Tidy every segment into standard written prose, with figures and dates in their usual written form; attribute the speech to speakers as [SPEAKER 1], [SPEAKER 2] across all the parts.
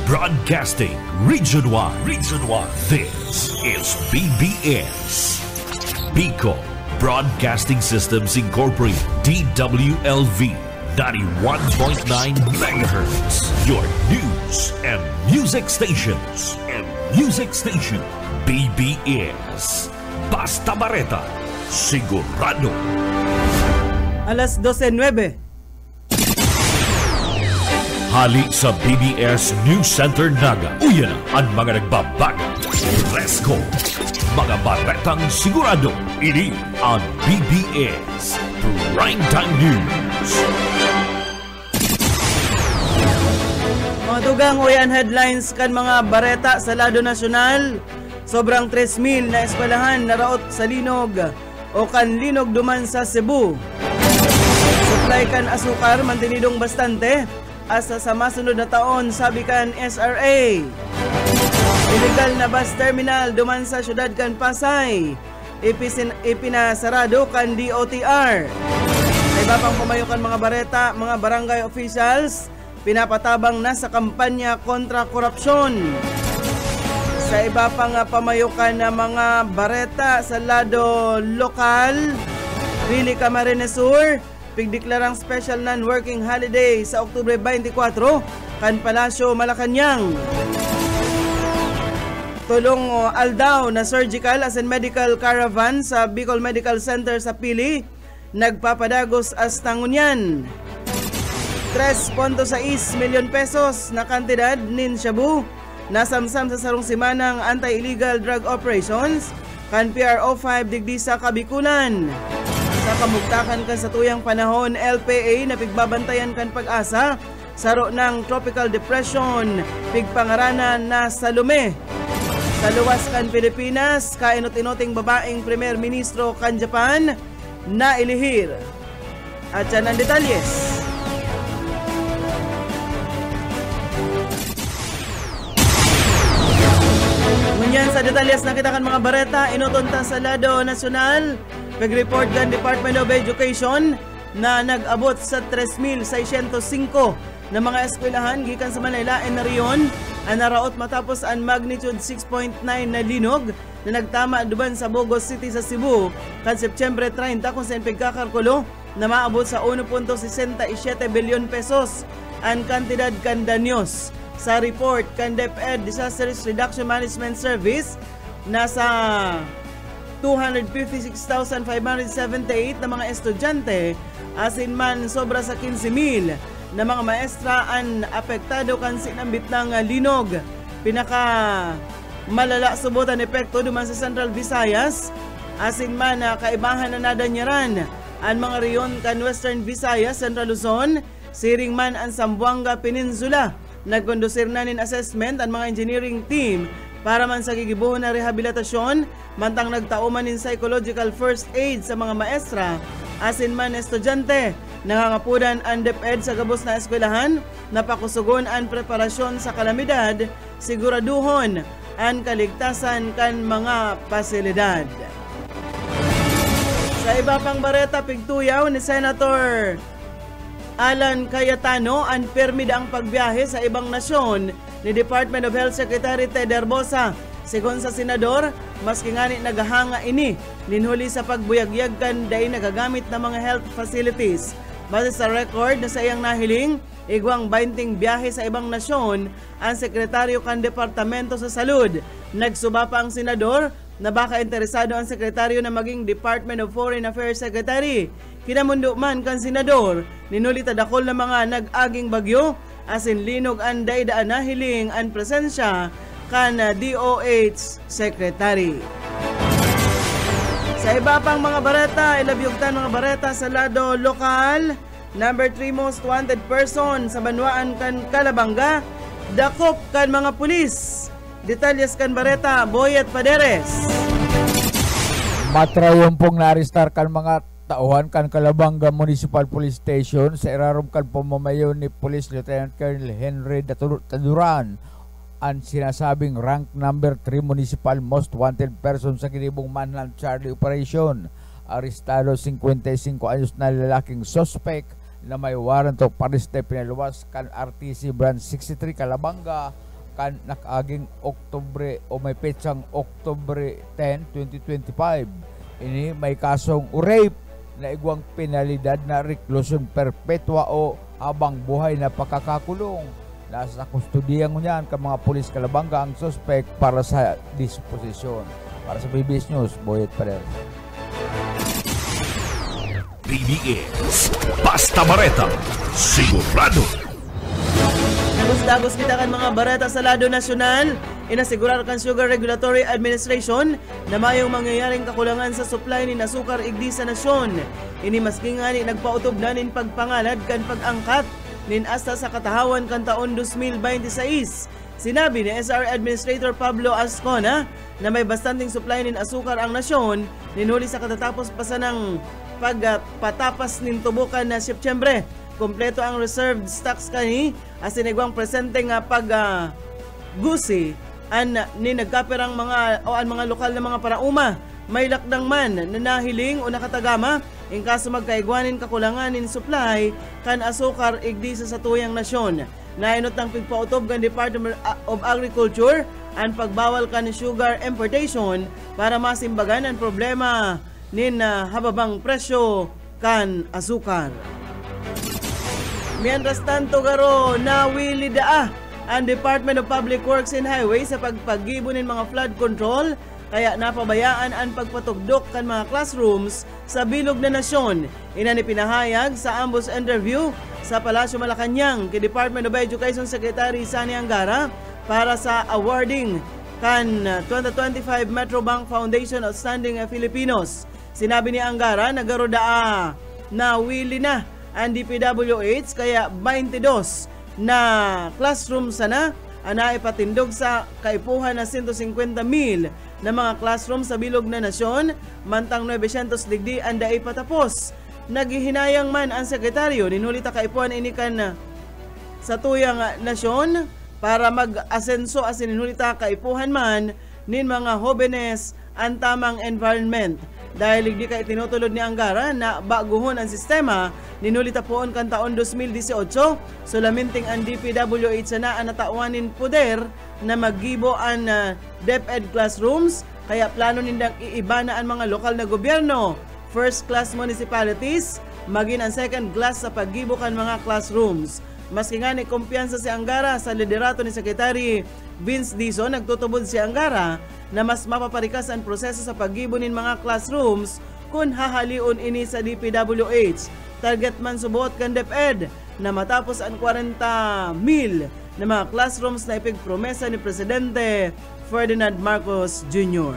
[SPEAKER 1] Broadcasting Region 1. This is BBS. Bicol Broadcasting Systems Incorporated. DWLV 91.9 MHz. Your news and music stations. BBS. Basta Bareta. Sigurado.
[SPEAKER 2] Alas 12:09.
[SPEAKER 1] Hali sa BBS News Center Naga. Uyan ang mga nagbabaga. Presko. Mga baretang sigurado. Ini ang BBS Primetime News.
[SPEAKER 2] Mga tugang uyan headlines kan mga bareta sa lado nasyonal. Sobrang 3,000 na eskwelahan na raot sa linog o kan linog duman sa Cebu. Supply kan asukar mantinidong bastante asa sa masunod na taon, sabi kan SRA. Illegal na bus terminal duman sa syudad kan Pasay. Ipinasarado kan DOTR. Sa iba pang pumayukan mga bareta, mga barangay officials, pinapatabang na sa kampanya kontra korupsyon. Sa iba pang pamayukan na mga bareta sa lado lokal, Rili Camarines Sur, pigdeklarang special non-working holiday sa Oktubre 24, kan Palasyo, Malacanang. Tulong aldaw na surgical as in medical caravan sa Bicol Medical Center sa Pili, nagpapadagos as Tangunyan. 3.6 milyon pesos na kantidad nin Shabu, nasamsam sa sarong simanang anti-illegal drug operations, kan PRO 5 digdi sa Kabikulan. Sa kamugtakan kan sa tuyang panahon, LPA na pigbabantayan kan pag-asa, saro ng tropical depression, pigpangaranan na Salome. Sa luwas kan Pilipinas, kainot-inoting babaeng Premier Ministro kan Japan na ilihir. At yan ang detalyes. Ngunyan sa detalyes na kita kan mga bareta, inutunta sa lado nasyonal, pag-report kan Department of Education na nag-abot sa 3,605 na mga eskwelahan gikan sa Manila and Narion ang naraot matapos ang magnitude 6.9 na linog na nagtama duban sa Bogos City sa Cebu kan Septyembre 30 kung saan pagkakalkulo na maabot sa 1.67 bilyon pesos ang kantidad kan danyos. Sa report kan DepEd Disaster Reduction Management Service, nasa 256,578 na mga estudyante asin man sobra sa 15,000 na mga maestra ang apektado kan sinambit ng linog. Pinaka malala subutan epekto duman sa Central Visayas asin man kaibahan na nadanyaran ang mga riyon kan Western Visayas, Central Luzon, siring man ang Zamboanga Peninsula. Nagkondusir na nin assessment ang mga engineering team para man sa gigibuhon na rehabilitasyon, mantang nagtauman nin psychological first aid sa mga maestra asin man estudyante. Nangangapudan ang DepEd sa gabos na eskwelahan na pakusugon ang preparasyon sa kalamidad, siguraduhon ang kaligtasan kan mga pasilidad. Sa iba pang bareta, pigtuyaw ni Senator Alan Cayetano ang permida ang pagbiyahe sa ibang nasyon ni Department of Health Secretary Ted Herbosa. Sigon sa senador, maski ngani nagahanga ini ninhuli sa pagbuyagyag kan day nagagamit ng mga health facilities. Base sa record na sa iyang nahiling, igwang 20 biyahe sa ibang nasyon ang sekretaryo kan Departamento sa Salud. Nagsuba pa ang senador na baka interesado ang sekretaryo na maging Department of Foreign Affairs Secretary. Kinamundo man kan senador, ninuli tadakol na mga nag-aging bagyo, asin linog ang daidaan na hiling ang presensya kan DOH Secretary. Sa iba pang mga bareta, ilabyugtan mga bareta sa lado lokal, number 3 most wanted person sa Banwaan kan Calabanga, dakop kan mga pulis. Detalyes kan bareta, Boyet Paderes.
[SPEAKER 3] Matrayon pong naristar kan mga tauhan kan Calabanga Municipal Police Station sa irarom kan pamamayo ni Police Lieutenant Colonel Henry Taduran, ang sinasabing rank number 3 municipal most wanted person sa kinibong Manhunt Charlie Operation. Arestado 55 anyos na lalaking suspect na may warrant of arrest na pinaluwas kan RTC Branch 63 Calabanga kan nakaaging Oktubre o may petsang Oktubre 10, 2025. Ini may kasong rape na igwang penalidad na reclusion perpetua o habang buhay na pagkakakulong. Nasa kustodiyan niyan ka mga pulis Calabanga ang suspect para sa disposisyon. Para sa BBS News, Boyet Parer.
[SPEAKER 1] BBS Basta Bareta, sigurado.
[SPEAKER 2] Dagos kita kan mga bareta sa lado nasyonal, inasigurar kan Sugar Regulatory Administration na mayong mangyayaring kakulangan sa supply ni nasukar igdi sa nasyon. Ini maski nga ni nagpautob na nin pagpangalad kan pag-angkat nin asta sa katahawan kan taon 2026. Sinabi ni SR Administrator Pablo Ascona na may bastanting supply nin asukar ang nasyon ninuli sa katatapos pa sa ng pagpatapas nin tubukan na Setyembre. Kompleto ang reserved stocks kani as inigwang presente nga gusi an ni nagkaperang mga o ang mga lokal na mga parauma may lakdang man na nahiling o nakatagama in kaso magkaigwanin kakulangan in supply kan asukar igdi sa satuyang nasyon. Nainot ng pigpautob kan Department of Agriculture ang pagbawal kan sugar importation para masimbagan ang problema nin hababang presyo kan asukar. Mientras tanto garo nawili daa ang Department of Public Works and Highways sa pagpagibo ng mga flood control kaya napabayaan ang pagpatugdok kan mga classrooms sa bilog na nasyon. Inani pinahayag sa ambos interview sa Palasyo Malacañang kay Department of Education Secretary Sani Angara para sa awarding kan 2025 Metrobank Foundation Outstanding Filipinos. Sinabi ni Angara na garo daa nawili na ang DPWH kaya 22 na classroom sana ana ipatindog sa kaipuhan na 150,000 na mga classroom sa bilog na nasyon mantang 900 digdi ang daay patapos. Naghihinayang man ang sekretaryo ninulita kaipuhan inikan sa tuyang nasyon para mag-asenso as ninulita kaipuhan man nin mga hobenes ang tamang environment. Dahil hindi kay tinutulod ni Angara na baguhon ang sistema, ninulita poon kan taon 2018, sulaminting ang DPWH na natauanin poder na maggibo ang DepEd classrooms, kaya plano nindang iiba na ang mga lokal na gobyerno, first class municipalities, maging ang second class sa paggibo kan mga classrooms. Maski nga ni kumpiyansa si Angara sa liderato ni Secretary Vince Dizon, nagtutubod si Angara na mas mapaparikas ang proseso sa paggibo nin mga classrooms kung hahaliun ini sa DPWH. Target man subuot kan DepEd na matapos ang 40,000 na mga classrooms na ipigpromesa ni Presidente Ferdinand Marcos Jr.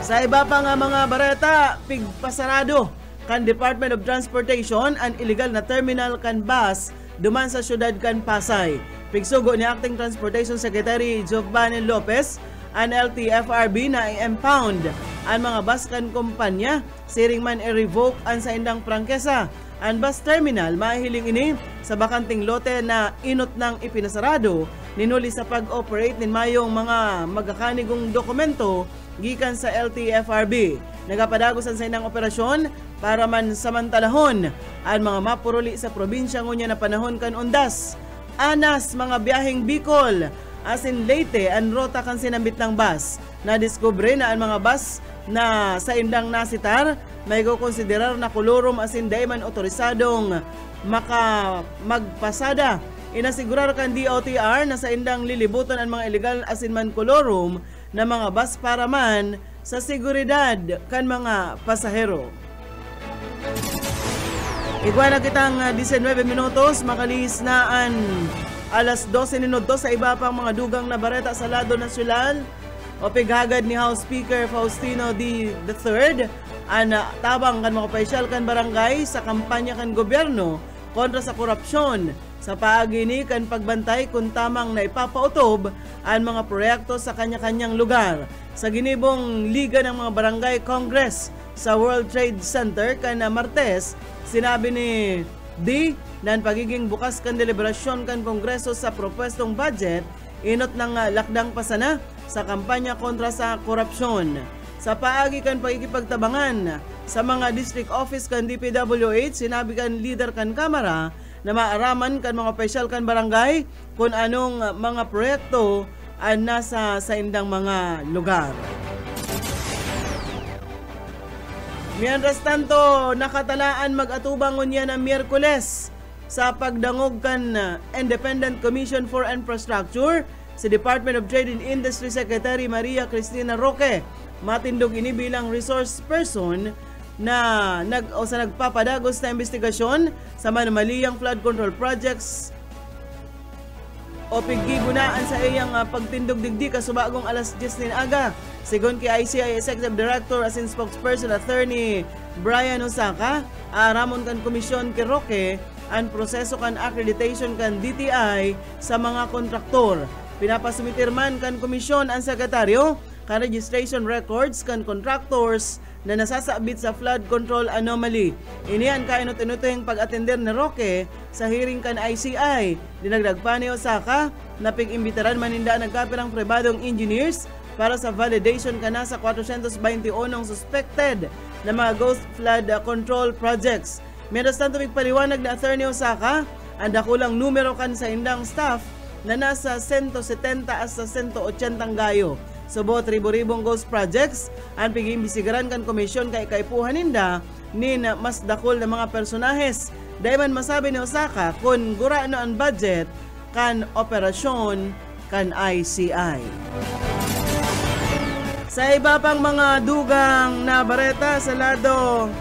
[SPEAKER 2] Sa iba pa nga mga bareta, pigpasarado kan Department of Transportation ang illegal na terminal kan bus duman sa syudad kan Pasay. Pigsugo ni Acting Transportation Secretary Giovanni Lopez ang LTFRB na i-impound ang mga bus kan kumpanya siring man i-revoke ang sa indang prangkesa. Ang bus terminal mahiling ini sa bakanting lote na inot ng ipinasarado ninuli sa pag-operate nin mayong mga magakanigong dokumento gikan sa LTFRB. Nagapadagos ang sa indang operasyon para man samantalahon ang mga mapuruli sa probinsya ngunya na panahon kan undas. Anas mga biyaheng Bicol as in Leyte ang rota kan sinambit ng bus. Nadiskubre na ang mga bus na sa indang nasitar may kukonsiderar na kolorum as in dayman otorisadong magpasada. Inasigurar kan DOTR na sa indang lilibutan ang mga illegal as in man kolorum na mga bus para man sa seguridad kan mga pasahero. Igwa na kitang 19 minutos, makalis na ang alas 12 minutos sa iba pang mga dugang na bareta sa lado nasyonal o pighagad ni House Speaker Faustino III ang tabang kan mga opisyal kan barangay sa kampanya kan gobyerno kontra sa korupsyon sa paagini kan pagbantay kung tamang na ipapautob ang mga proyekto sa kanya-kanyang lugar. Sa ginibong Liga ng mga Barangay Congress sa World Trade Center kan Martes, sinabi ni D na ang pagiging bukas kan deliberasyon kan Kongreso sa propwestong budget inot ng lakdang pasana sa kampanya kontra sa korupsyon. Sa paagi kan pagkikipagtabangan sa mga district office kan DPWH, sinabi kan leader kan kamara na maaraman kan mga opisyal kan barangay kung anong mga proyekto ang nasa sa indang mga lugar. Mientras tanto, nakatalaan mag-atubang unya ng Miyerkules sa pagdangog kan Independent Commission for Infrastructure si Department of Trade and Industry Secretary Maria Cristina Roque. Matindog ini bilang resource person na nagpapadagos na investigasyon sa manumaliyang flood control projects o piggigunaan sa iyang pagtindog digdi kasubagong alas 10 nin aga. Sigon kay ICI Executive Director as in spokesperson Attorney Brian Osaka, aramon kan komisyon kay Roque ang proseso kan accreditation kan DTI sa mga kontraktor. Pinapasumitirman kan komisyon ang sekretaryo kan registration records kan contractors na nasasabit sa flood control anomaly. Iniyan kainot-inuteng pag-atender ni Roque sa hearing kan ICI. Dinagdag pa ni Osaka na pig-imbitaran maninda nagkapirang pribadong engineers para sa validation ka na sa 421 suspected na mga ghost flood control projects. Meron tanto pigpaliwanag na Attorney Osaka ang dakulang numero kan sa indang staff na nasa 170 hasta 180 gayo. Subot ribo-ribong ghost projects ang pig-imbisigaran kan komisyon kay kaipuhan ninda nin mas dakol na mga personahes. Dahil man masabi ni Osaka kung gura na ang budget kan operasyon kan ICI. Sa iba pang mga dugang na bareta sa lado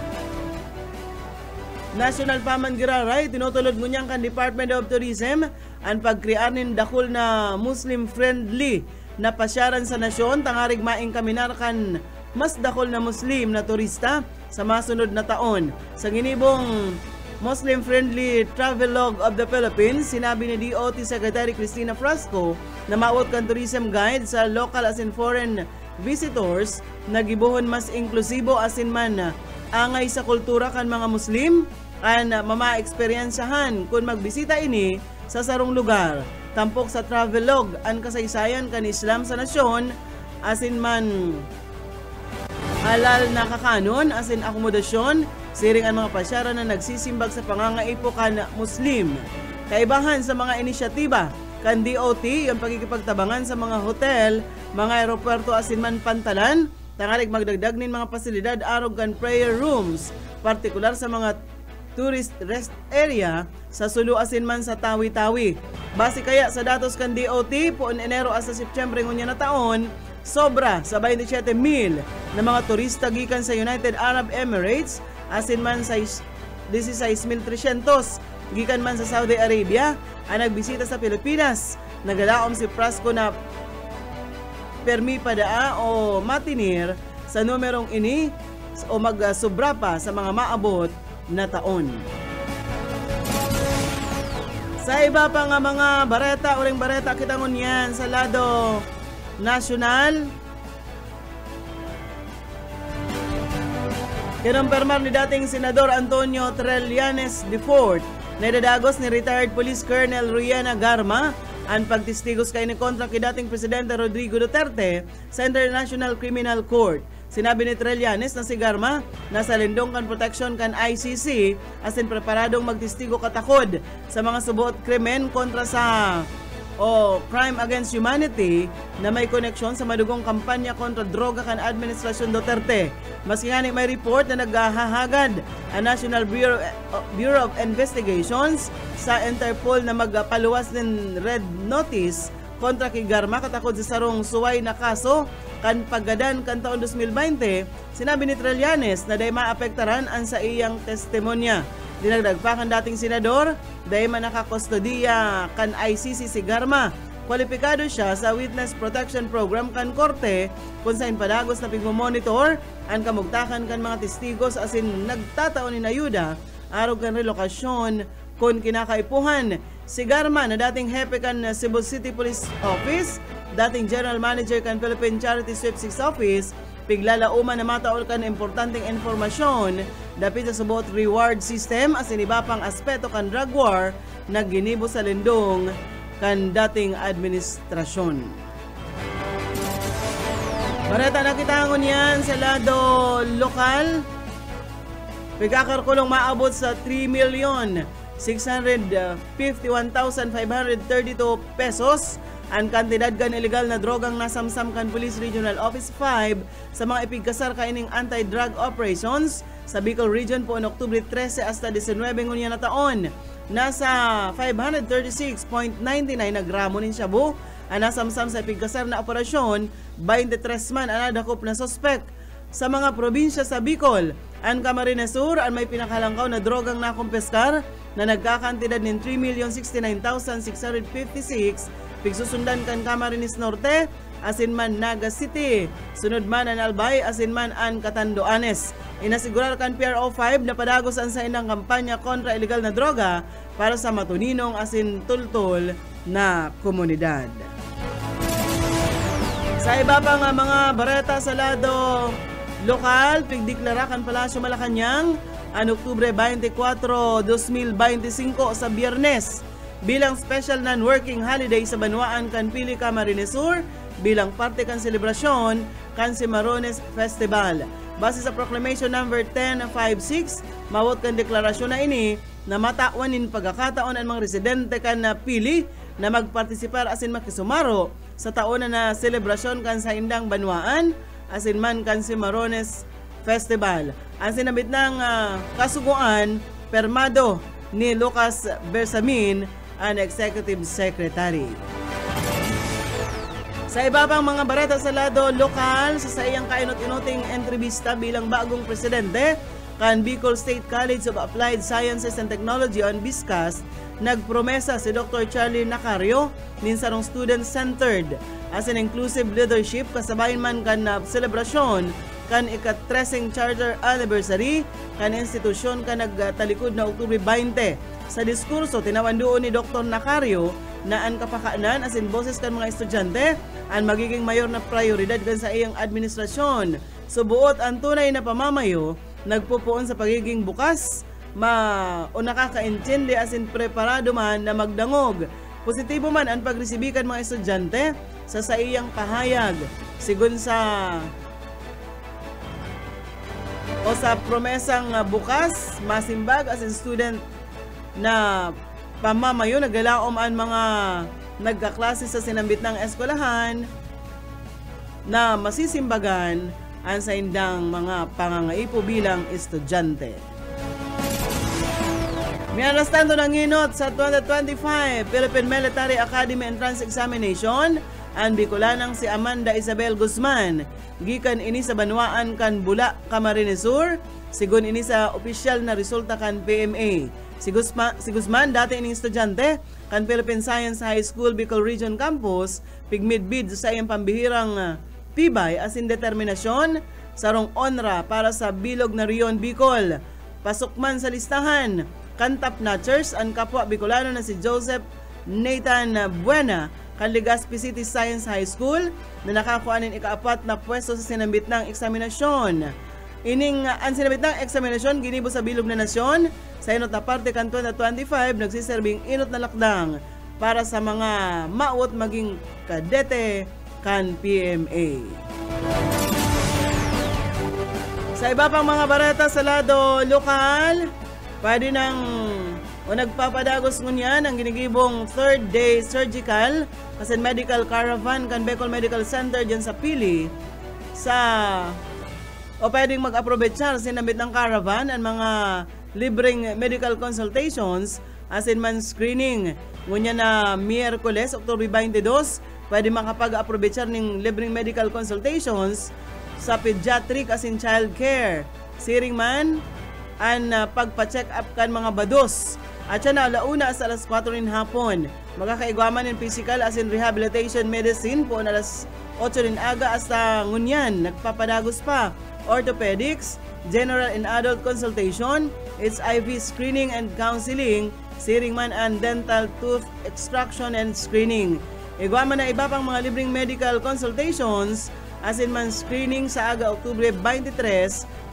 [SPEAKER 2] National Pamangiraray, tinutulod ngunyang kan Department of Tourism ang pagkrear nin dakol na Muslim-friendly na pasyaran sa nasyon tangarig maing kaminar kan mas dakol na Muslim na turista sa masunod na taon. Sa ginibong Muslim-friendly Travelogue of the Philippines, sinabi ni DOT Secretary Cristina Frasco na maawat kan tourism guide sa local as in foreign visitors na gibuhon mas inklusibo asin man angay sa kultura kan mga Muslim an mama-eksperyensahan kung magbisita ini sa sarong lugar. Tampok sa Travelogue ang kasaysayan kan Islam sa nasyon asin man halal na kakanon asin akomodasyon siring ang mga pasyaran na nagsisimbag sa pangangaipo kan Muslim. Kaibahan sa mga inisyatiba kan DOT yung pagkikipagtabangan sa mga hotel, mga aeropuerto asin man pantalan, tangalig magdagdag nin mga pasilidad arog kan prayer rooms, partikular sa mga tourist rest area sa Sulu asin man sa Tawi-Tawi. Base kaya sa datos kan DOT, puon Enero hasta Setyembre ngunya na taon, sobra sa 27,000 na mga turista gikan sa United Arab Emirates asin man sa 16,300 gikan man sa Saudi Arabia ang nagbisita sa Pilipinas. Nagalaom si Frasco na permi padaa o matinir sa numerong ini o magsobra pa sa mga maabot na taon. Sa iba pa nga mga bareta, uling bareta kitangon yan sa lado nasyonal. Kinumpirmar ni dating Senador Antonio Trillanes IV na idadagos ni retired Police Colonel Riana Garma ang pagtistigos kay ni kontra kay dating Presidente Rodrigo Duterte sa International Criminal Court. Sinabi ni Trillanes na si Garma nasa lindong kan protection kan ICC asin preparadong magtistigo katakod sa mga subuot krimen kontra sa crime against humanity na may koneksyon sa madugong kampanya kontra droga kan Administrasyon Duterte. Maski nga may report na naghahagad ang National Bureau of Investigations sa Interpol na magpaluwas ng red notice kontra kay Garma katakod sa sarong suway na kaso kan paggadan kan taon 2020, sinabi ni Trillanes na day maapektaran ang sa iyang testimonya. Dinagdag pa kan dating senador, day man nakakustodiya kan ICC si Garma. Kwalipikado siya sa Witness Protection Program kan Korte kung saan padagos na pigmomonitor ang kamugtakan kan mga testigos asin nagtataon ni ayuda arog kan relokasyon kung kinakaipuhan. Si Garma na dating hepe kan Cebu City Police Office, dating General Manager kan Philippine Charity Sweepstakes Office, piglalauman na mataol kan importanteng informasyon dapit sa subot reward system asin iba pang aspeto kan drug war na ginibo sa lindong kan dating administrasyon. Bareta na kitangon yan sa lado lokal. Pagkakarkulong maabot sa 3,651,532 pesos ang kantidad kan illegal na drogang nasamsam kan Police Regional Office 5 sa mga ipigkasar kaining anti-drug operations sa Bicol Region po noong Oktubre 13 hasta 19 ngunya na taon. Nasa 536.99 na gramo nin shabu ang nasamsam sa ipigkasar na operasyon, 23 man ang nadakop na sospek. Sa mga probinsya sa Bicol, ang Camarines Sur ang may pinakahalangkaw na drogang nakumpeskar na nagkakantidad ng 3,069,656, pigsusundan kan Camarines Norte, asin man Naga City, sunod man ang Albay, asin man ang Catanduanes. Inasigurar kan PRO 5 na padagos ang sa inang kampanya kontra illegal na droga para sa matuninong asin tultol na komunidad. Sa iba pang mga bareta sa lado lokal, pigdeklara kan Palasyo Malacañang ang Oktubre 24, 2025 sa Biyernes bilang special non-working holiday sa Banwaan kan Pili Camarines Sur bilang parte kan selebrasyon kan Cimarrones Festival. Base sa Proclamation number 1056, mawot kan deklarasyon na ini na mataawanin pagkakataon ang mga residente kan na Pili na magpartisipar asin makisumaro sa taon na selebrasyon kan sa Indang Banwaan asin man kan Cimarrones Festival. Ang sinabit ng kasuguan, permado ni Lucas Bersamin, ang Executive Secretary. Sa iba pang mga bareta sa lado lokal, sa iyang kainot-inuting entrevista bilang bagong presidente kan Bicol State College of Applied Sciences and Technology on BISCAS, nagpromesa si Dr. Charlie Nacario nin sarong student-centered as an inclusive leadership kasabayan man kan selebrasyon kan ika-13 charter anniversary kan institusyon kan nagtalikod na Oktubre 20. Sa diskurso, tinawan doon ni Dr. Nacario na ang kapakanan asin boses kan mga estudyante ang magiging mayor na prioridad kan sa iyang administrasyon. Subuot ang tunay na pamamayo, nagpupuon sa pagiging bukas, o nakakaintindi asin preparado man na magdangog. Positibo man ang pagresibikan mga estudyante sa iyang pahayag. Sigun sa promesang bukas, masimbag asin student na pamamayo, nagalaom ang mga nagkaklase sa sinambit ng eskwelahan na masisimbagan ang sa indang mga pangangaipo bilang estudyante. May arestando ng inot sa 2025 Philippine Military Academy Entrance Examination ang Bicolanang si Amanda Isabel Guzman. Gikan ini sa Banwaan kan Bula, Camarines Sur, sigun ini sa opisyal na resulta kan PMA. Si Guzman, dati ining estudyante kan Philippine Science High School Bicol Region Campus, pigmidbid sa iyang pambihirang tibay asin determinasyon sarong onra para sa bilog na Rion Bicol. Pasok man sa listahan kan top notchers ang kapwa Bicolano na si Joseph Nathan Buena kan Legazpi City Science High School na nakakuha ng ika-4 na pwesto sa sinambit ng eksaminasyon. Ang sinabit ng eksaminasyon ginibo sa bilog na nasyon sa inot na parte kan 2025 nagsiserving inot na lakdang para sa mga maot maging kadete kan PMA. Sa iba pang mga bareta sa lado lokal, pwede nang nagpapadagos ngunyan ang ginigibong third day surgical kasi medical caravan kan Bicol Medical Center dyan sa Pili pwedeng mag-aprovechar sinambit ng caravan ang mga libreng medical consultations asin man screening. Ngunya na Miyerkules, Oktubre 22, pwede makapag-aprovechar ng libreng medical consultations sa pediatric asin child care. Siring man ang pagpa-check up kan mga bados. At siya na alauna sa alas 4 rin hapon. Magkakaigwaman ng physical asin rehabilitation medicine po na alas 8 rin aga hasta ngunyan. Nagpapadagos pa. Orthopedics, general and adult consultation, HIV screening and counseling, siring man and dental tooth extraction and screening. Igwaman na iba pang mga libreng medical consultations asin man screening sa aga Oktubre 23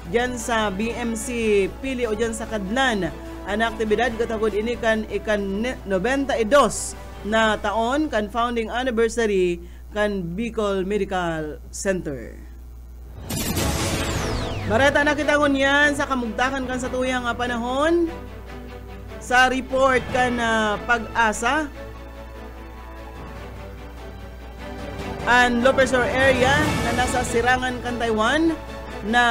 [SPEAKER 2] dyan sa BMC Pili o dyan sa Kadlan. Ang aktibidad katagod ini kan 92 na taon kan founding anniversary kan Bicol Medical Center. Bareta na kita ngunyan sa kamugtakan kan sa tuyang panahon. Sa report kan Pag-asa and Lopezor area na nasa sirangan kan Taiwan na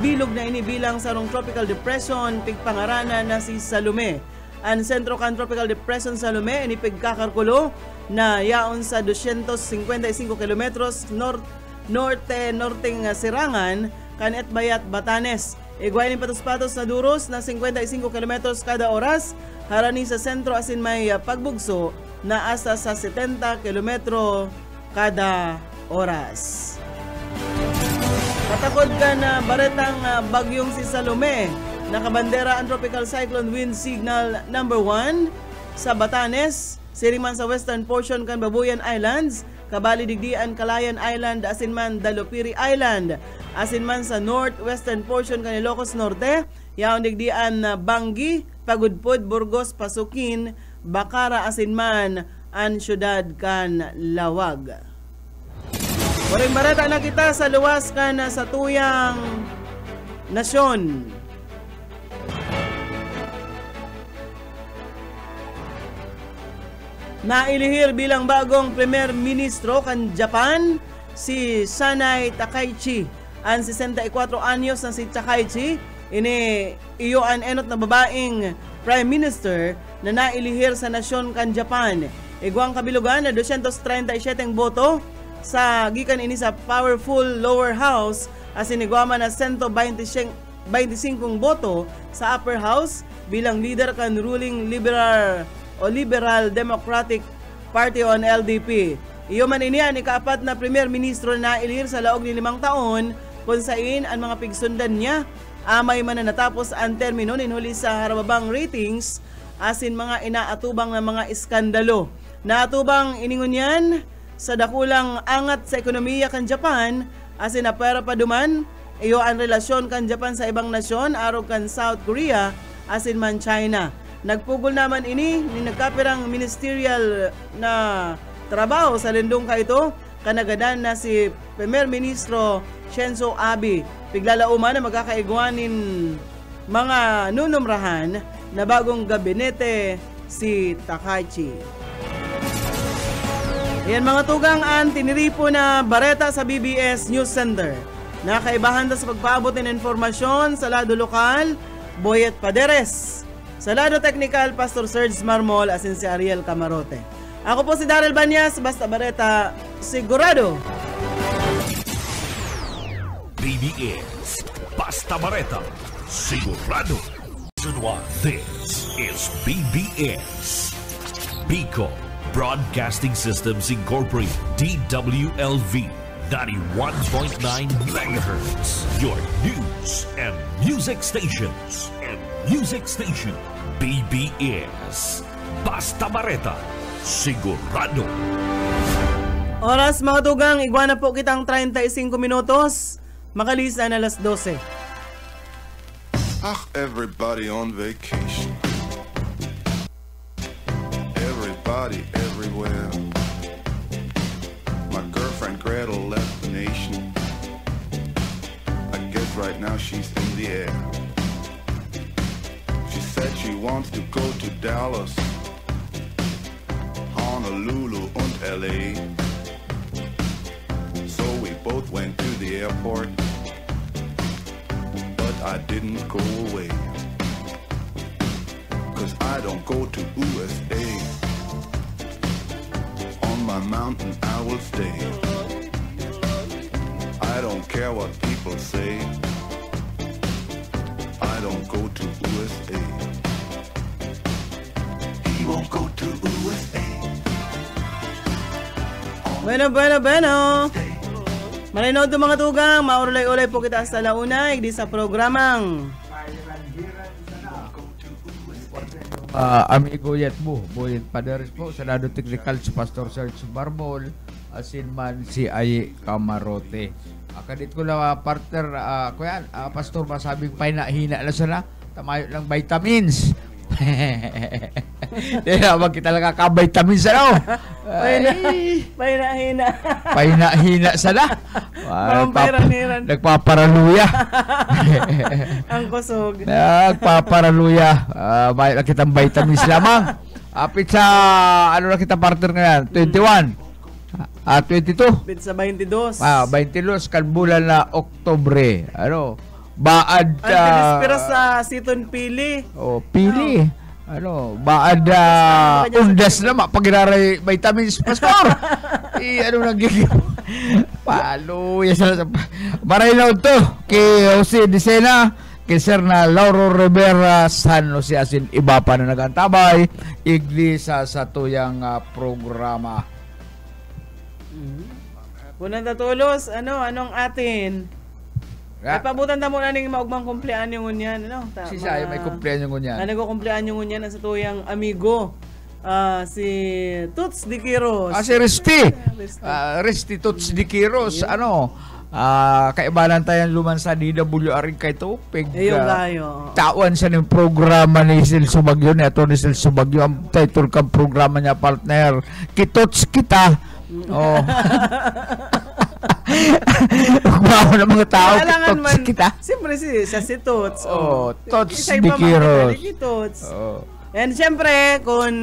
[SPEAKER 2] bilog na inibilang sa rong tropical depression pigpangarana na si Salome. Ang sentro kan tropical depression Salome ini pigkakarkulo na yaon sa 255 kilometros norte-norteng sirangan kan Etbayat, Batanes. Igway ni patos-patos na duros na 55 kilometros kada oras harani sa sentro asin may pagbugso na asa sa 70 kilometro kada oras. Katakod ka na baretang bagyong si Salome. Nakabandera ang tropical cyclone wind signal number 1 sa Batanes, siriman sa western portion kan Babuyan Islands, kabali digdian Calayan Island, asinman Dalopiri Island, asinman sa northwestern portion kan Ilocos Norte, yaon digdian Bangi, Pagudpud, Burgos, Pasukin, Bacara, asinman ang syudad kan Lawag. Waring barata na kita sa luwas kan sa tuyang nasyon. Nailihir bilang bagong Premier Ministro kan Japan si Sanai Takaichi. Ang 64 anyos na si Takaichi ini iyoan enot na babaeng Prime Minister na nailihir sa nasyon kan Japan. Igwang kabilugan na 237 boto sa gikan ini sa powerful lower house as inigwama na 125 boto sa upper house bilang leader kan ruling Liberal Democratic Party on LDP. Iyo man iniyan ikaapat na Premier Ministro na ilir sa laog ni 5 taon kung sain ang mga pigsundan niya amay man na natapos ang termino ninhuli sa harababang ratings asin mga inaatubang na mga iskandalo. Naatubang iningon yan sa dakulang angat sa ekonomiya kan Japan asin na pera pa duman iyo ang relasyon kan Japan sa ibang nasyon arog kan South Korea asin man China. Nagpugol naman ini ni nagkapirang ministerial na trabaho sa lindong ka ito kanagadan na si Premier Ministro Shinzo Abe. Piglalauman na magkakaigwanin mga nunumrahan na bagong gabinete si Takaichi. Yan mga tugang ang tiniripo na bareta sa BBS News Center. Nakaibahan sa pagpaabot ng informasyon sa lado lokal, Boyet Paderes. Sa lado technical, Pastor Serge Marmol asin si Ariel Camarote. Ako po si Daryl Banyas, basta bareta, sigurado.
[SPEAKER 1] BBS, basta bareta, sigurado. This is BBS, Bicol Broadcasting Systems Incorporated, DWLV, 91.9 megahertz, your news and music stations. BBS, basta bareta, sigurado.
[SPEAKER 2] Oras mga tugang, igwana po kitang 35 minutos. Makalisa na alas 12.
[SPEAKER 4] Everybody on vacation. Everybody everywhere. My girlfriend Gretel left the nation. I guess right now she's in the air. She said she wants to go to Dallas, Honolulu and LA. So we both went to the airport, but I didn't go away, 'cause I don't go to USA. On my mountain I will stay. I don't care what people say. I don't go to USA. He won't go to USA.
[SPEAKER 2] Bueno. Malinood mga tugang, maurulay-ulay po kita sa launay di sa programang
[SPEAKER 3] Amigo Yetbo, Boyet Paderes po, sa lado technical si Pastor Serge Marmol, asin man si Ay Camarote. Kadit ko na partner, kuya, Pastor, masabing pahina-hina na sana, tamayo lang vitamins. Di naman kita lang kakavitamins ano.
[SPEAKER 2] Pahina-hina.
[SPEAKER 3] Pahina-hina sana.
[SPEAKER 2] Pampairan-hiran.
[SPEAKER 3] Nagpaparaluya.
[SPEAKER 2] Ang kusog.
[SPEAKER 3] Nagpaparaluya. May lang kitang vitamins lamang. Apit sa, ano na kita partner ngayon? 21. 22.
[SPEAKER 2] Bit sa 22.
[SPEAKER 3] 22 kan bulan na Oktubre. Ano? Baad
[SPEAKER 2] Ang pinispira sa Siton Pili.
[SPEAKER 3] pili. Ano, baad undas na pagiraray vitamins pastor. Ano nagiging palo yasa maray na to kay Jose Dicena, kay Sir na Lauro Rivera San Jose asin iba pa na nagantabay iglisa sa tuyang programa.
[SPEAKER 2] Kunang tatulos, anong atin? Ay pabutan ta mo na ning maugmang kumpleanyo ngunyan, ano?
[SPEAKER 3] Si Saya may kumpleanyo ngunyan.
[SPEAKER 2] Nagkukumpleanyo ngunyan sa tuyang amigo. Si Toots Diquiros.
[SPEAKER 3] Si Risty. Risty Toots Diquiros. Ano? Kaibalan tayong luman sa DWR kay Tupig.
[SPEAKER 2] Yung gayo.
[SPEAKER 3] Tawan siya ng programa ni Celso Bagyo, ni Atty. Celso Bagyo. Ang title kang programa niya, partner. Kitots kita. Bawa ng mga tao, Tots kita.
[SPEAKER 2] Siyempre siya si Toots.
[SPEAKER 3] Tots Diquiros.
[SPEAKER 2] And siyempre, kung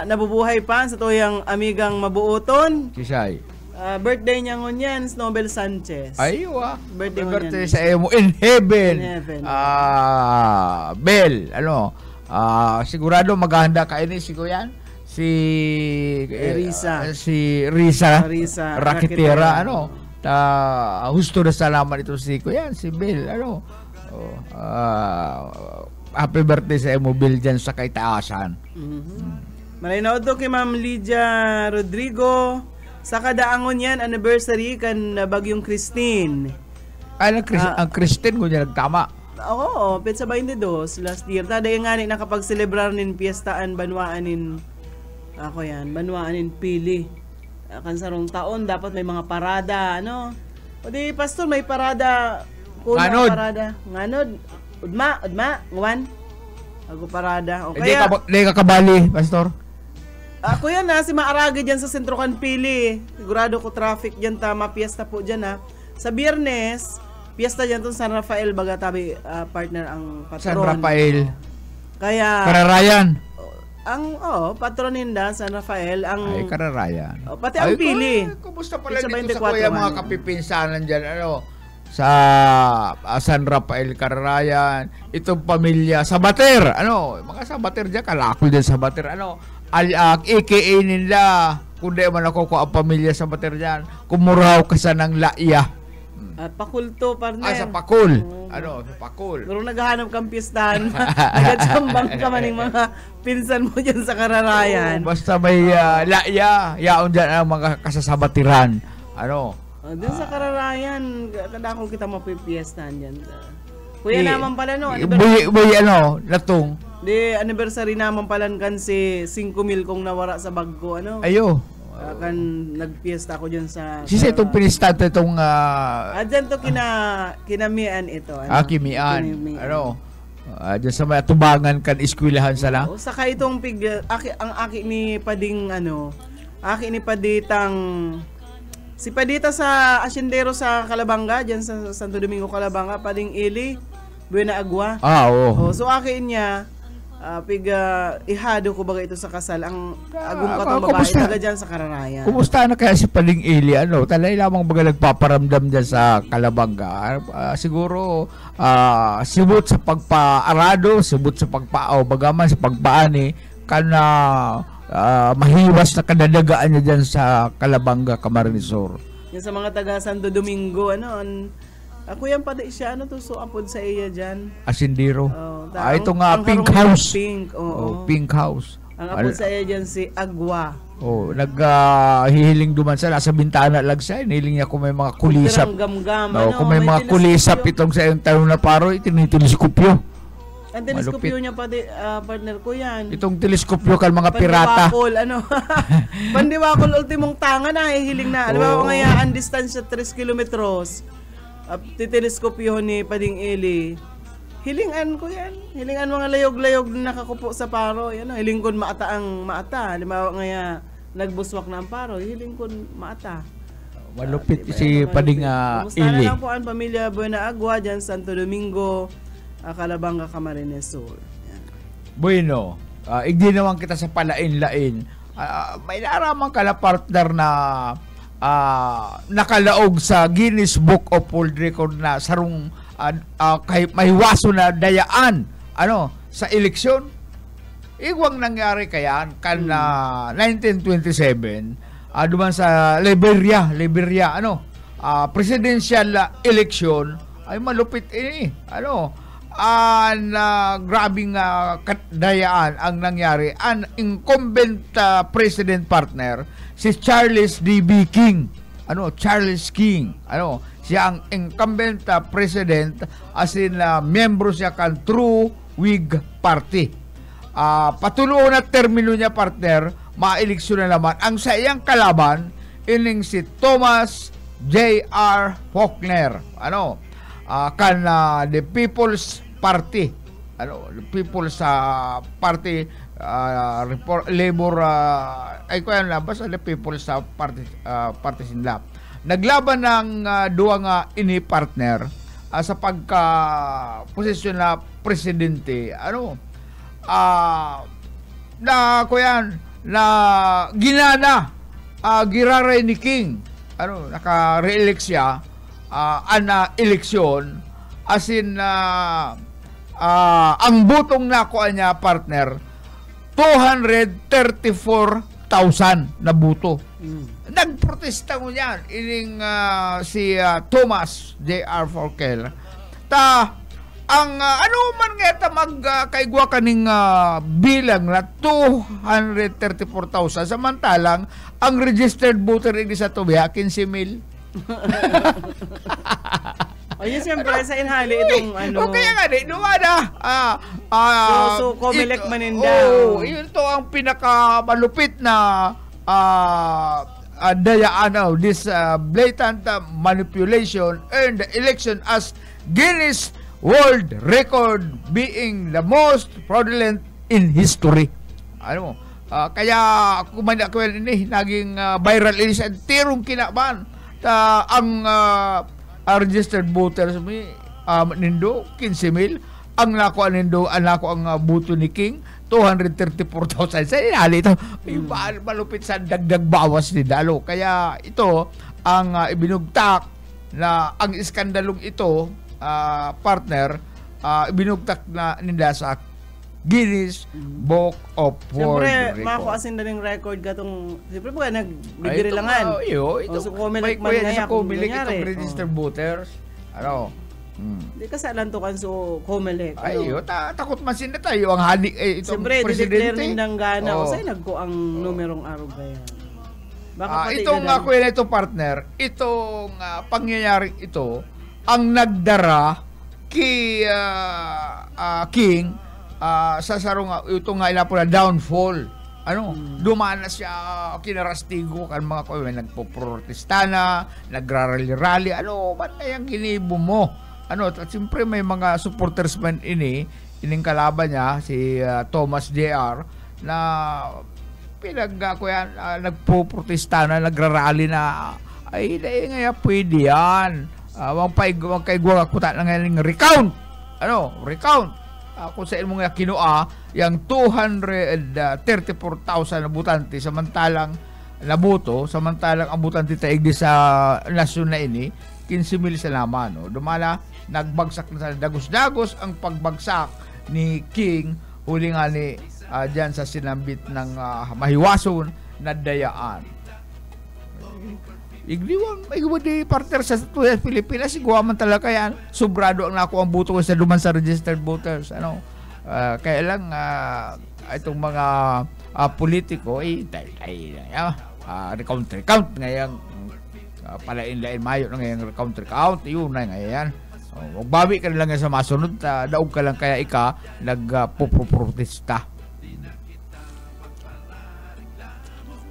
[SPEAKER 2] nabubuhay pa sa tuyang amigang mabuoton,
[SPEAKER 3] Kisay.
[SPEAKER 2] birthday niya ngunyan, Nobel Sanchez.
[SPEAKER 3] Aywa.
[SPEAKER 2] Birthday
[SPEAKER 3] sa emo in heaven. Bel, sigurado maghahanda ka ini si Kuyan. Si Risa Rakitera, husto na salamat ito si Kuyan, si Bel, happy birthday sa emo Bel dyan sa kaitaasan.
[SPEAKER 2] Malinaw to kay Ma'am Lydia Rodrigo. Sa kadaangon yan, anniversary kan Bagyong Christine.
[SPEAKER 3] Ang Christine ko niya nagtama.
[SPEAKER 2] Oo, petsa 22 last year. Taday nga ni nakapag-celebrar nin piyestaan banwaanin banwaanin Pili. Kansarong taon dapat may mga parada, ano? O di pastor may parada. Nganod. Udma, ngwan. Ako parada. O kaya
[SPEAKER 3] Hindi ka kabali, pastor.
[SPEAKER 2] Ako yan si Maarage dyan sa Sentro Kan Pili. Sigurado ko traffic dyan, tama, piyesta po dyan ha. Sa Biyernes, piyesta dyan to San Rafael, bagatabi partner ang patron.
[SPEAKER 3] San Rafael.
[SPEAKER 2] Kaya
[SPEAKER 3] Kararayan.
[SPEAKER 2] ang patronin da San Rafael ang
[SPEAKER 3] Kararayan.
[SPEAKER 2] Pati ang Pili.
[SPEAKER 3] Kumusta pala
[SPEAKER 2] Pizza
[SPEAKER 3] dito
[SPEAKER 2] 24
[SPEAKER 3] sa kuya mga kapipinsanan dyan, sa San Rafael, Kararayan, itong pamilya Sabater, mga Sabater dyan, kalakul dyan Sabater, AKA nila, kundi man ako ko ang pamilya Sabater dyan, kumuraw ka sa ng laiya.
[SPEAKER 2] Pakulto, partner.
[SPEAKER 3] Sa Pakul. Sa Pakul.
[SPEAKER 2] Pero naghahanap kang pistahan. Nagachambang ka maning mga pinsan mo dyan sa Kararayan.
[SPEAKER 3] Basta may laiya, yaon dyan ang mga kasasabatiran.
[SPEAKER 2] Dun sa Kararayan, kadakol kita mapipiestahan dyan. Kuya naman pala,
[SPEAKER 3] latong.
[SPEAKER 2] Anniversary naman pala kan si 5,000 kong nawara sa bag ko,
[SPEAKER 3] Ayo.
[SPEAKER 2] Kan nagpiesta ako dyan sa
[SPEAKER 3] Sisa itong pinistante itong
[SPEAKER 2] dyan to kinamian ito.
[SPEAKER 3] Kimian. Dyan sa may atubangan kan iskwilahan sala.
[SPEAKER 2] Saka itong ang aki ni Pading aki ni Paditang si Padita sa asyendero sa Calabanga, dyan sa Santo Domingo, Calabanga, Pading Ili, Buena Agua. So akin niya, ihado ko baga ito sa kasal ang agong katong babae taga dyan sa Kararayan.
[SPEAKER 3] Kumusta na kaya si Pading Ili? Talay lamang baga nagpaparamdam dyan sa Calabanga. Siguro sibot sa pagpaarado, sibot sa pagpaaw, bagaman sa pagpaani kana mahiwas na kadadagaan niya dyan sa Calabanga, Camarines Sur.
[SPEAKER 2] Yan sa mga taga Santo Domingo, ako yan pala siya, so apod sa iya dyan.
[SPEAKER 3] Asindiro. Ito nga,
[SPEAKER 2] ang
[SPEAKER 3] Pink House.
[SPEAKER 2] Pink
[SPEAKER 3] House.
[SPEAKER 2] Ang apod sa iya dyan si Agua.
[SPEAKER 3] Naghihiling duman sa nasa bintana lang siya. Hinihiling niya kung may mga kulisap. Kung may mga kulisap itong sa iyong tanong na paro, itiniteleskopyo.
[SPEAKER 2] Ang teleskopyo niya partner ko yan.
[SPEAKER 3] Itong teleskopyo kan mga pirata.
[SPEAKER 2] Pandiwakol ultimong tanga na, hihiling na. Alam mo ngayaan distansya 3 kilometros. Titeleskopyo ni Pading Eli. hilingan ko yan. Hilingan mga layog-layog na nakakupo sa paro. Yan, hiling kon maata ang maata. Halimbawa ngaya nagbuswak na ang paro, hiling kon maata.
[SPEAKER 3] Malupit si Pading
[SPEAKER 2] Kumusta na
[SPEAKER 3] Ili.
[SPEAKER 2] lang po ang pamilya Buena Agua dyan Santo Domingo, Calabanga, Camarines Sur. Yan.
[SPEAKER 3] Bueno, hindi naman kita sa palain-lain. May naramang ka na partner na nakalaog sa Guinness Book of World Record na sarong kay mahiwaso na dayaan sa eleksyon. Igwang nangyari kayan kan 1927 duman sa Liberia presidential election ay malupit ini grabing dayaan ang nangyari. Ang incumbent president partner si Charles D.B. King. Charles King. Siya ang incumbent president as in miyembro siya kan True Whig Party. Patuloy na termino niya partner, maeleksyon na naman. Ang sa iyang kalaban, ining si Thomas J.R. Faulkner. The People's Party. The People's Party Labor basta the People's Party Sinla. Naglaban ng duwa nga ini partner sa pagka posisyon na presidente. Ginana giraray ni King naka-re-elect siya eleksyon as in ang butong nakuha niya partner 234,000 na buto. Nagprotesta mo yan ining si Thomas J.R. Faulkner ang man nga magkaigwa kaning bilang na 234,000 samantalang ang registered voter ini sa tubiha 15,000.
[SPEAKER 2] Yun siyempre sa inhali itong
[SPEAKER 3] kaya nga dumada.
[SPEAKER 2] So Comelec Manindaw.
[SPEAKER 3] Yun to ang pinakamalupit na dayaan this blatant manipulation earned the election as Guinness World Record being the most fraudulent in history. Kaya kumanda ko ini naging viral ini sa tirong kinaban ang registered voters nindo 15,000 ang nakuha nindo ang buto ni King 234,000 sa inali ito malupit sa dagdag bawas ni Dalo. Kaya ito ang ibinugtak na ang iskandalong ito partner binugtak na nila sa Guinness Book of World Record.
[SPEAKER 2] Siyempre, makuasin na ring record katong siyempre po nagbibilangan.
[SPEAKER 3] Ito,
[SPEAKER 2] Comelec
[SPEAKER 3] may kuya
[SPEAKER 2] ngaya
[SPEAKER 3] sa Comelec itong registered voters.
[SPEAKER 2] Hindi ka sa lantukan so Comelec.
[SPEAKER 3] Takot man sila tayo ang halik itong
[SPEAKER 2] siyempre,
[SPEAKER 3] presidente.
[SPEAKER 2] Siyempre, di-declare gana o sa'yo nagko ang numerong araw kaya.
[SPEAKER 3] Itong kuya na ito partner, itong pangyayaring ito ang nagdara kay King sa sarong ito nga ila po na downfall. Dumaan na siya kinarastigo kan mga kuya nagpoprotesta na, nagrarally-rally. Ba't na yung ginibo mo? At siyempre may mga supporters man ining kalaban niya si Thomas J.R. na nagpoprotesta na, nagrarally na ay nga pwede yan. Magkaigwa ako na ngayon recount. Recount. Kung sa ilmong kinua, yung 234,000 na butante samantalang nabuto, samantalang ang butante taig sa nasyon na ini, 15,000 sa naman. Dumala, nagbagsak na sa dagos-dagos ang pagbagsak ni King, huli nga ni dyan sa sinambit ng mahiwason na dayaan. Igdiwang di partner sa Pilipinas sigwa man talaga yan sobrado ang nakuha ang buto sa duman sa registered voters kaya lang itong mga politiko recount ngayon palain-lain mayo na ngayong recount yun na ngayon magbawi ka lang sa masunod daog ka lang kaya nagpoprotesta.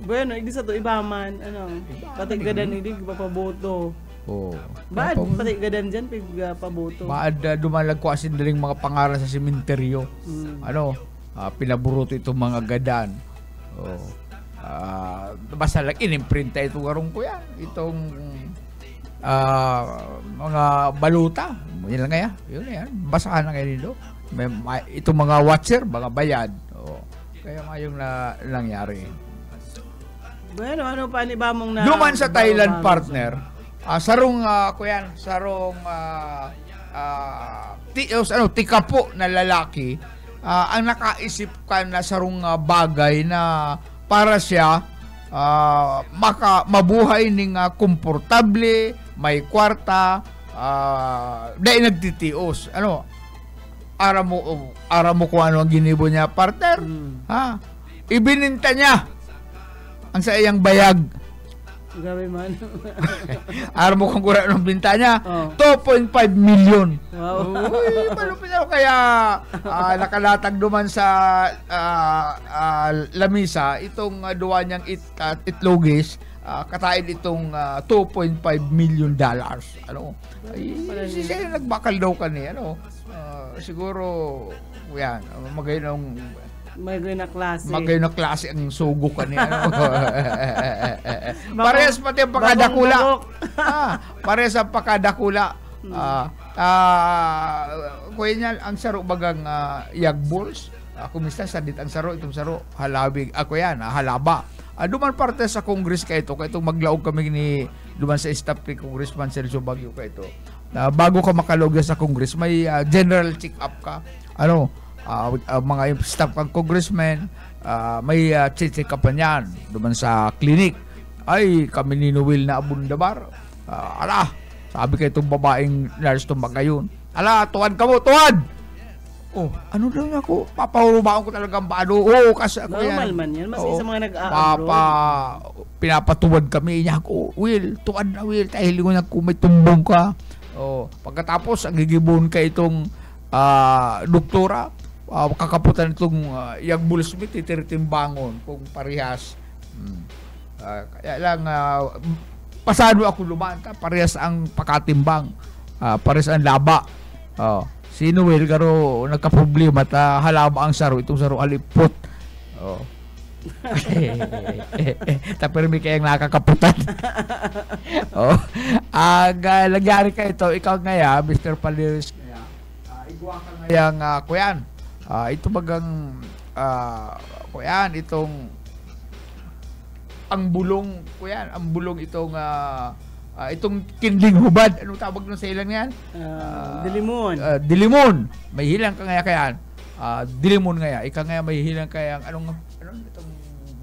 [SPEAKER 2] Bueno, hindi sa to ibaman, patigadan hindi papaboto.
[SPEAKER 3] Oh.
[SPEAKER 2] Baad pati gadan dyan, paboto.
[SPEAKER 3] Baad dumalag ko asin daling mga pangalan sa sementeryo. Ano, pinaburuto itong mga gadan. Oh. Basta lang inimprinta ito garong ko yan. Itong mga baluta. Yun lang kaya. Yun yan. Basahan na kayo dito. Itong mga watcher, mga bayad. Oh. Kaya ngayong nangyari.
[SPEAKER 2] Bueno, ano pa ni ba mong na...
[SPEAKER 3] Duman sa Thailand partner, sarong tikapo na lalaki, ang nakaisip ka na sarong bagay na para siya mabuhay ning komportable, may kwarta, dahil nagtitios. Ano? Ara mo kung ano ang ginibo niya, partner. Ha? Ibininta niya ang sa iyang bayag.
[SPEAKER 2] Gabi man.
[SPEAKER 3] Ara mo kung kura ng binta niya. 2.5 million.
[SPEAKER 2] Wow.
[SPEAKER 3] Uy, malupit ako. Kaya nakalatag duman sa lamisa itong duwa niyang itlogis. Katain itong $2.5 million. Ano? Ay, siya nagbakal daw ka ni. Ano? Siguro, yan, Magayon na klase ang sugo ka niya. Ano? Parehas pati ang pakadakula. Parehas ang pakadakula. Kuya niya, ang saro bagang yagbols. Kumista sa dit ang saro, itong saro, halabig. Ako yan, halaba. Duman parte sa Congress ka ito, kaya itong maglaog kami duman sa staff ni Congressman Sergio Baguio ka ito. Bago ka makalog sa Congress, may general check-up ka. Ano? Mga staff ng congressman, may check up niyan duman sa clinic. Ay, kami ni Noel na abundabar. Sabi kay itong babaeng nurse itong magayon. Tuwad ka mo, tuwad! Oh, ano daw niya ako? Papahurubaon ko talagang paano. Kasi ako yan.
[SPEAKER 2] Normal man yan. Mas isa mga nag-a-abroad.
[SPEAKER 3] Pinapatuwad kami niya ako. Will, tuwad na Will. Dahil ko na kung may tumbong ka. Pagkatapos, ang gigibon ka itong doktora. Kakaputan itong yung Bull Smith, titirtimbangon kung parehas. Kaya lang, pasado ako lumanta, parehas ang pakatimbang, parehas ang laba. Si Noel garo nagka-problema at halaba ang saro, itong saro alipot. Pero may kayang nakakaputan. Nagyari ka ito, ikaw ngaya, Mr. Paliris, igwa ka ngayang kuyan. Ito bagang kuyan, itong ang bulong kuyan, ang bulong itong itong kindling hubad, anong tawag nun sa ilan yan?
[SPEAKER 2] Dilimon.
[SPEAKER 3] Dilimon. May hilang ka ngaya kayan. Dilimon ngaya. Ika ngaya may hilang kayang anong itong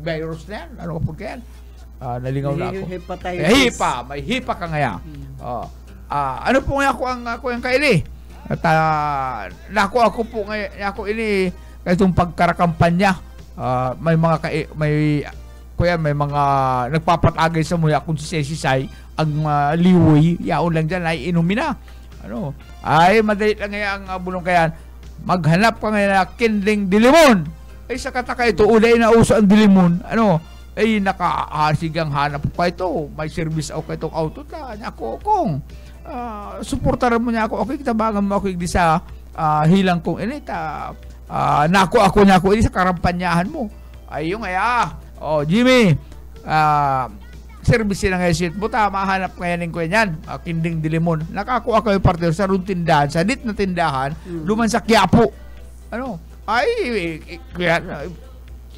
[SPEAKER 3] virus na yan? Anong kapag kayan? Nalingaw na ako.
[SPEAKER 2] Hepatitis.
[SPEAKER 3] May hipa ka ngaya. Ano po ngaya ako ang kaili? At ako po ngayon, ako ini itong pagkarakampanya. May mga nagpapatagay sa muya kung sisay ang liwoy, yaon lang dyan ay inumin na. Ano? Ay madali lang ngayon ang bulong kayan. Maghanap ka ngayon na kindling dilimon. Ay sa kataka ito, ulay na uso ang dilimon. Ano? Ay nakasigang hanap pa ito. May service ako ka itong auto ta. Ako kung suportaran mo niya ako. Okay, kitabangan mo ako di sa hilang kong inita. Ako niya ako sa karampanyahan mo. Ay yung Jimmy, service na ngayon siya. Buta, mahanap ngayon ko yan. Kinding dilimon. Nakakuha kayo partner sa roon tindahan, sa dit na tindahan, luman sa Quiapo. Ano?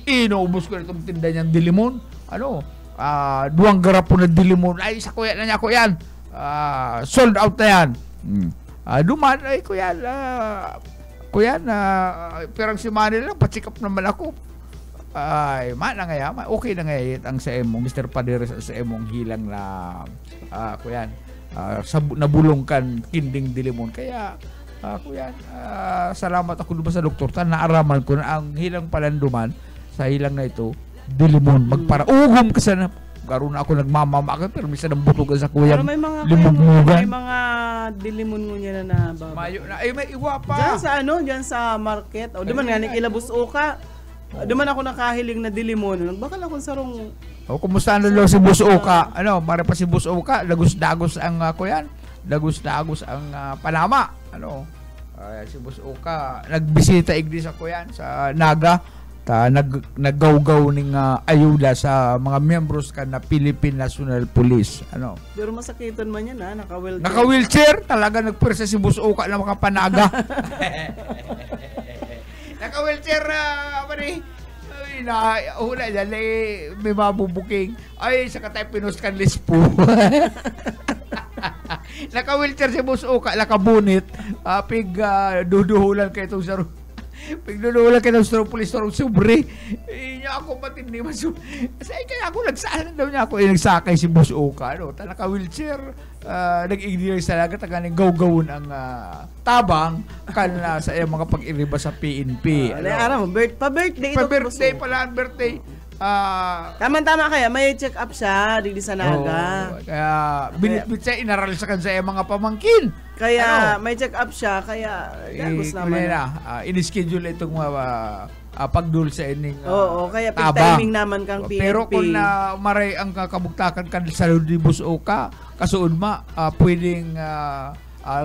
[SPEAKER 3] Inuubos ko na itong tindahan niyang dilimon. Ano? 2 garapo na dilimon. Ay, sa kuya na niya ko yan. Sold out na yan. Duman, ay kuya, perang si Manny lang, patsikap naman ako. Ay, okay na ngayon ang sa emong Mr. Paderes sa emong hilang na kuyan, nabulong kan kinding dilimon. Kaya kuyan, salamat ako doon sa doktor naaraman ko na ang hilang palanduman sa hilang na ito dilimon. Magpara ugom kasi na garo na ako nagmamamakan pero misa ng butugan sa kuya
[SPEAKER 2] limugmugan. May mga dilimon mo niya na
[SPEAKER 3] mayo na may iwa pa
[SPEAKER 2] diyan sa market o duman nga ni kilabus ka. Duman ako nakahiling na dilimon. Nagbakal akong sarong
[SPEAKER 3] O kumusta na lo si Boss Oka? Ano, mara pa si Boss Oka, dagos-dagos ang kuyan. Dagos-dagos ang Panama. Ano? Si Boss Oka nagbisita igdi sa kuyan sa Naga. Naggawgaw ning ayuda sa mga miyembros kan na Philippine National Police. Ano?
[SPEAKER 2] Pero masakiton man yan, naka-wheelchair.
[SPEAKER 3] Naka-wheelchair, talaga nagpwersa si Boss Oka na makapanaga. Naka-wheelchair pare. Ay, una yan, may mabubuking. Ay, saka tayo pinost kan lispo. Naka-wheelchair si Boss Oka, nakabunit. Duduhulan kayo itong sa pigduduhulan kayo itong police store sobre. Niya ako matindi man. Kaya ako nagsaan daw niya ako. Nagsakay si Boss Oka. Ano? Naka-wheelchair. Nag-ignore sa lagat. Nagaling gawgawon ang tabang kan sa mga pag-iriba sa PNP.
[SPEAKER 2] Pa-birthday ito.
[SPEAKER 3] Pa-birthday pala ang birthday.
[SPEAKER 2] Tama-tama kaya, may check-up siya dito sa Naga.
[SPEAKER 3] Kaya binitbit siya, inaral sa kansa mga pamangkin.
[SPEAKER 2] Kaya may check-up siya, kaya gagos naman.
[SPEAKER 3] In-schedule itong pagdul sa ining
[SPEAKER 2] Oo, kaya pag-timing naman kang PNP.
[SPEAKER 3] Pero kung maray ang kabuktakan kan sa di Boss Oka, kasuod pwedeng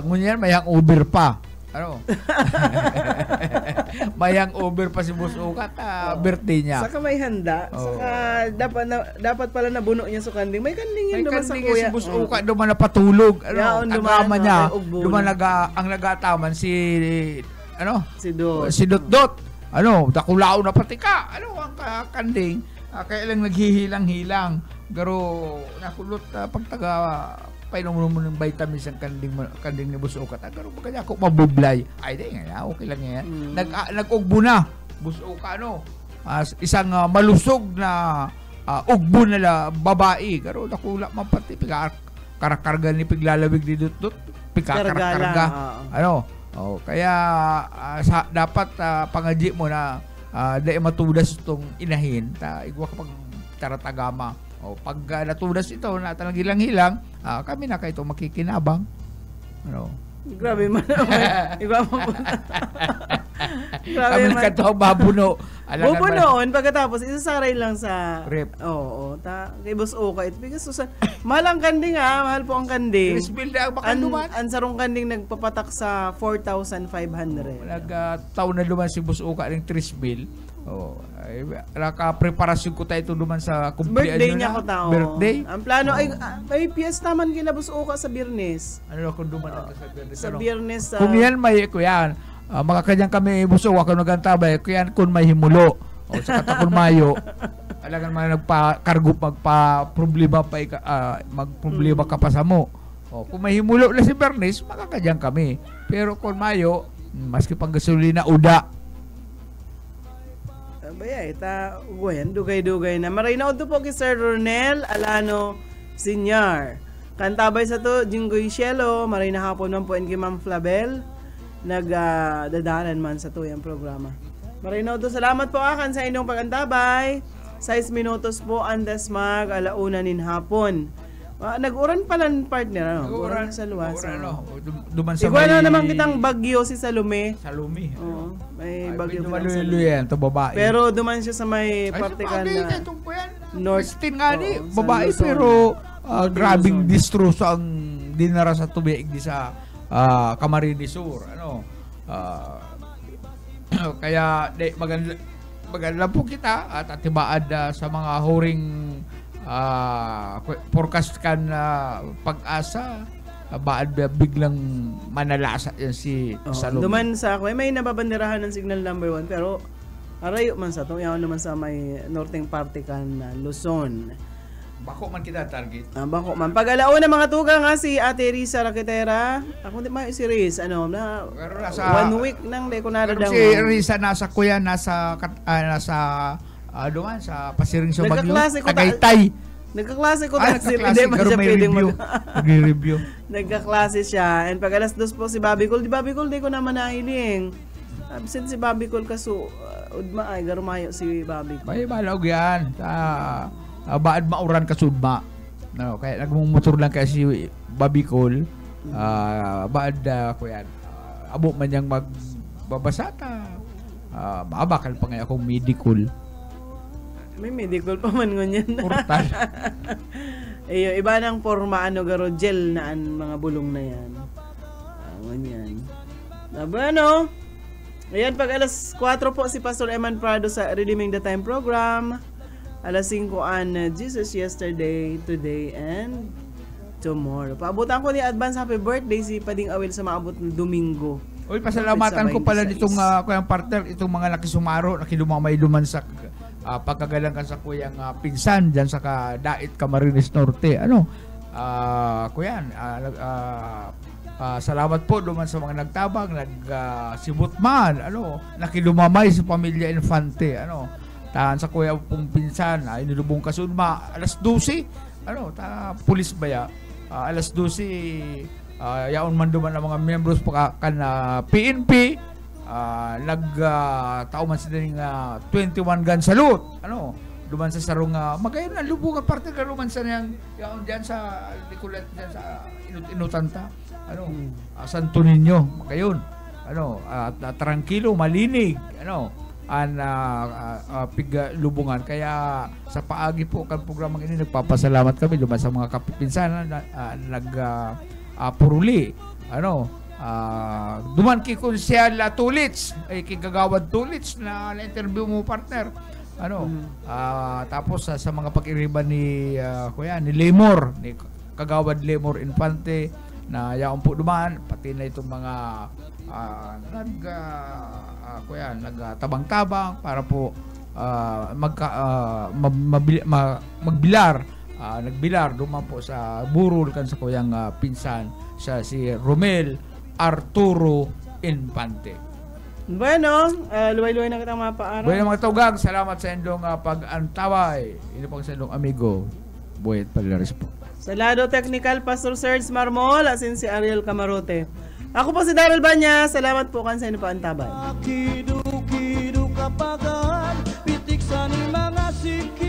[SPEAKER 3] ngunyan may over pa. Ano? Mayang over pa si Boss Oka birthday niya.
[SPEAKER 2] Saka may handa. Saka dapat pala nabuno niya sa kanding. May kanding yun naman sa kuya.
[SPEAKER 3] Si Boss Oka duman na patulog. Ano? Tagama niya. Duman ang nagataman si Si Dot. Ano? Dakulao na pati ka. Ano ang kanding? Kaya lang naghihilang-hilang. Pero nakulot pagtaga painom mo ng vitamins ang kanding ni Boss Oka. Pero kaya ako mabublay. Ay, di nga, okay lang yan. Nag-ugbo na. Boss Oka, isang malusog na ugbo nila babae. Pero nakula man pati. Karakarga ni piglalawig ni Dut. Pigkakarga. Kaya dapat pangadji mo na dahil matudas itong inahin. Igwa kapag taratagama. Pag natudas ito na talagang hilang-hilang, kami na kayo makikinabang.
[SPEAKER 2] Grabe man naman. Iba mo po.
[SPEAKER 3] Kami na kayo babuno.
[SPEAKER 2] Bubunoon, pagkatapos isasaray lang sa
[SPEAKER 3] rep.
[SPEAKER 2] Oo. Kay Boss Oka ito. Because mahal ang kanding mahal po ang kanding.
[SPEAKER 3] Crispil na baka duman.
[SPEAKER 2] Ang sarong kanding nagpapatak sa 4,500.
[SPEAKER 3] Nagtaon na duman si Boss Oka ng Crispil. Naka-preparasyon ko tayo duman sa
[SPEAKER 2] birthday niya ko tao.
[SPEAKER 3] Birthday?
[SPEAKER 2] Ang plano ay may piyesta man kina Boss Oka sa Biyernes.
[SPEAKER 3] Ano kung duman sa Biyernes?
[SPEAKER 2] Sa Biyernes.
[SPEAKER 3] Kung yan may kuyan. Mga kanyang kami Boss Oka kung nagantabay, kuyan kung may himulo. Sa katakon mayo. Alagan man nagpa-kargo magpa-problema pa magproblema ka pa sa mo. Kung may himulo na si Biyernes, makakanyang kami. Pero kung mayo, maski pang gasolina uda.
[SPEAKER 2] Dugay-dugay na. Maray na po kay Sir Ronel Alano Senior. Kantabay sa to, Jinggoy Cielo. Maray na hapon man po kay Ma'am Flabel. Nagdadalan man sa to yung programa. Maray na salamat po akan sa inyong pagantabay. 6 minutos po andas alauna nin hapon. Nag-uran pala partner. Nag-uran sa luwas.
[SPEAKER 3] Duman sa
[SPEAKER 2] igual na naman kitang bagyo si Salome.
[SPEAKER 3] Salome.
[SPEAKER 2] Oo. May bagyo
[SPEAKER 3] ng Salome. Ito babae.
[SPEAKER 2] Pero duman siya sa may partikan na
[SPEAKER 3] North. Nga ni, babae pero grabing distros ang dinara sa tubig di sa Camarines Sur. Kaya maganda po kita at atibaad sa mga huring forecast kan pag-asa baad biglang manalasa yan si Salome.
[SPEAKER 2] Duman sa ako may nababanderahan ng signal number 1 pero arayo man sa to yan naman sa may northeng parte kan Luzon.
[SPEAKER 3] Bako man kita target.
[SPEAKER 2] Bako man. Pag alauna mga tuga nga si Ate Risa Raquetera. Ako di si Riz nasa 1 week nang de ko naradaw.
[SPEAKER 3] Si Risa nasa kuya nasa doon sa Pasiring sa Bagyo. Tagaytay.
[SPEAKER 2] Nagkaklase ko
[SPEAKER 3] hindi man siya pwedeng mag-review.
[SPEAKER 2] Nagkaklase siya. And pag alas 2 po si Bobby Cole. Di Bobby Cole, di ko naman nahiling. Absent si Bobby Cole kaso udma ay garumayo si Bobby Cole.
[SPEAKER 3] May malawag yan. Baad mauran kasudma. Kaya nagmumotor lang kaya si Bobby Cole. Baad ko yan. Abo man niyang magbabasata. Maabakal pa ngayon akong medical.
[SPEAKER 2] May medical pa man ngunyan.
[SPEAKER 3] Portal.
[SPEAKER 2] Iyo, iba ng forma garo gel na mga bulong na yan. Ngunyan. Bueno. Ayan, pag alas 4 po si Pastor Eman Prado sa Redeeming the Time program. Alas 5 Jesus yesterday, today, and tomorrow. Paabutan ko ni advance happy birthday si Pading Awil sa maabot ng Domingo.
[SPEAKER 3] Uy, pasalamatan ko pala nitong kuyang partner, itong mga nakisumaro, nakilumamay duman sa pagkagalang ka sa kuyang pinsan dyan sa Dait Camarines Norte. Kuyan, salamat po duman sa mga nagtabang, nagsibutman, nakilumamay sa pamilya Infante, tahan sa kuya pong pinsan, inilubong kasunma, alas 12, pulis baya, alas 12, yaon man duman ang mga members kan PNP, nagtao man sila ng 21 gun salute, duman sa sarong magayon na lubungan parte ka duman sa niyang yaon diyan sa likulat diyan sa inutanta Santo Niño magayon tranquilo malinig lubungan kaya sa paagi po kan programang ini nagpapasalamat kami duman sa mga kapipinsan puruli duman ki Konsyal Tulits kigagawad Tulits na interview mo partner tapos sa mga pag-iriban ni ni Lemor ni Kagawad Lemor Infante na yaon po duman pati na itong mga nagtabang-tabang para po magbilar nagbilar duman po sa burol kan sa kuyang pinsan siya si Romel Arturo Infante.
[SPEAKER 2] Bueno, luway-luway na kitang mapaaral.
[SPEAKER 3] Bueno mga taugang, salamat sa indong pag-antaway. Ino pang sa indong amigo, Boyet Palares po.
[SPEAKER 2] Sa lado technical, Pastor Serge Marmol, asin si Ariel Camarote. Ako po si Daryl Banya, salamat po kan sa inyo paantabay.
[SPEAKER 5] Kidu-kidu kapagan, pitik sa ni mga sikit.